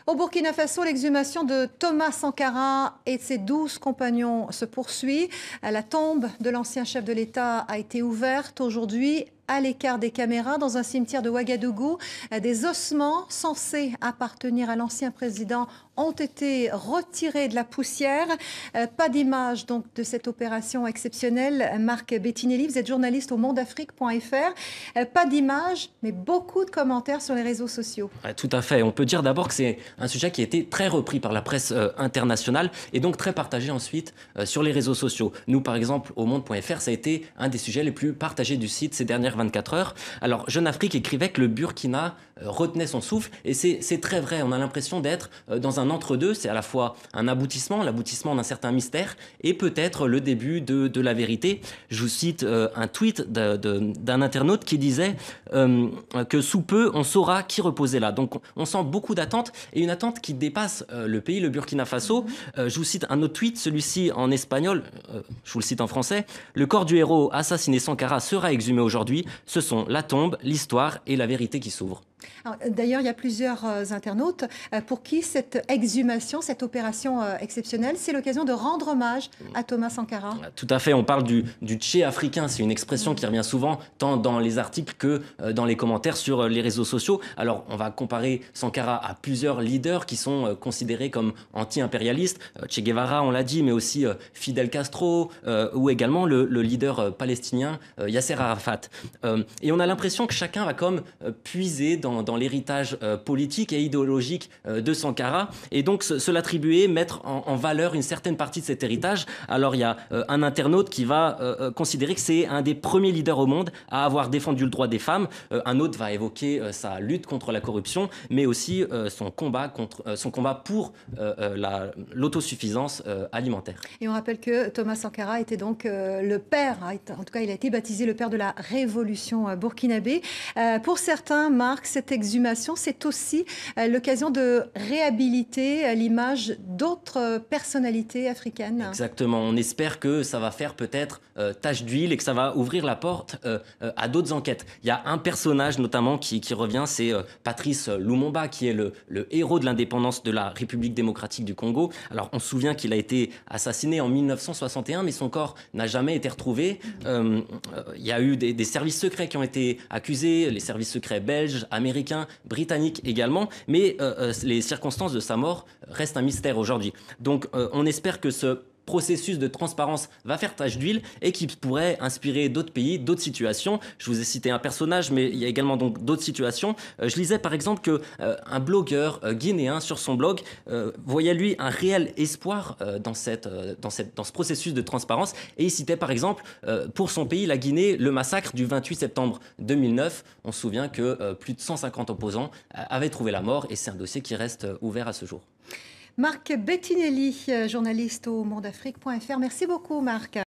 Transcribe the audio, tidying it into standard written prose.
Au Burkina Faso, l'exhumation de Thomas Sankara et de ses 12 compagnons se poursuit. La tombe de l'ancien chef de l'État a été ouverte aujourd'hui à l'écart des caméras dans un cimetière de Ouagadougou. Des ossements censés appartenir à l'ancien président ont été retirés de la poussière. Pas d'image donc de cette opération exceptionnelle. Marc Bettinelli, vous êtes journaliste au mondafrique.fr. Pas d'image, mais beaucoup de commentaires sur les réseaux sociaux. Ouais, tout à fait. On peut dire d'abord que c'est un sujet qui a été très repris par la presse internationale et donc très partagé ensuite sur les réseaux sociaux. Nous, par exemple, au monde.fr, ça a été un des sujets les plus partagés du site ces dernières 24 heures. Alors, Jeune Afrique écrivait que le Burkina retenait son souffle et c'est très vrai. On a l'impression d'être dans un entre-deux. C'est à la fois un aboutissement, l'aboutissement d'un certain mystère et peut-être le début de la vérité. Je vous cite un tweet d'un internaute qui disait que sous peu, on saura qui reposait là. Donc, on sent beaucoup d'attentes et une attente qui dépasse le pays, le Burkina Faso. Je vous cite un autre tweet, celui-ci en espagnol, je vous le cite en français. Le corps du héros assassiné Sankara sera exhumé aujourd'hui. Ce sont la tombe, l'histoire et la vérité qui s'ouvrent. D'ailleurs, il y a plusieurs internautes pour qui cette exhumation, cette opération exceptionnelle, c'est l'occasion de rendre hommage à Thomas Sankara. Tout à fait, on parle du tché africain, c'est une expression qui revient souvent tant dans les articles que dans les commentaires sur les réseaux sociaux. Alors on va comparer Sankara à plusieurs leaders qui sont considérés comme anti-impérialistes, Che Guevara on l'a dit, mais aussi Fidel Castro ou également le leader palestinien Yasser Arafat. Et on a l'impression que chacun va comme puiser dans l'héritage politique et idéologique de Sankara et donc se l'attribuer, mettre en valeur une certaine partie de cet héritage. Alors il y a un internaute qui va considérer que c'est un des premiers leaders au monde à avoir défendu le droit des femmes. Un autre va évoquer sa lutte contre la corruption, mais aussi son combat pour l'autosuffisance alimentaire. Et on rappelle que Thomas Sankara était donc le père, en tout cas il a été baptisé le père de la révolution burkinabé. Pour certains, Marc, cette exhumation, c'est aussi l'occasion de réhabiliter l'image d'autres personnalités africaines. Exactement, on espère que ça va faire peut-être tache d'huile et que ça va ouvrir la porte à d'autres enquêtes. Il y a un personnage notamment qui revient, c'est Patrice Lumumba, qui est le héros de l'indépendance de la République démocratique du Congo. Alors on se souvient qu'il a été assassiné en 1961, mais son corps n'a jamais été retrouvé. Il y a eu des services secrets qui ont été accusés, les services secrets belges, américains, britanniques également, mais les circonstances de sa mort restent un mystère aujourd'hui. Donc on espère que ce processus de transparence va faire tache d'huile et qui pourrait inspirer d'autres pays, d'autres situations. Je vous ai cité un personnage, mais il y a également donc d'autres situations. Je lisais par exemple que un blogueur guinéen sur son blog voyait lui un réel espoir dans ce processus de transparence et il citait par exemple pour son pays, la Guinée, le massacre du 28 septembre 2009. On se souvient que plus de 150 opposants avaient trouvé la mort et c'est un dossier qui reste ouvert à ce jour. Marc Bettinelli, journaliste au mondafrique.fr. Merci beaucoup, Marc.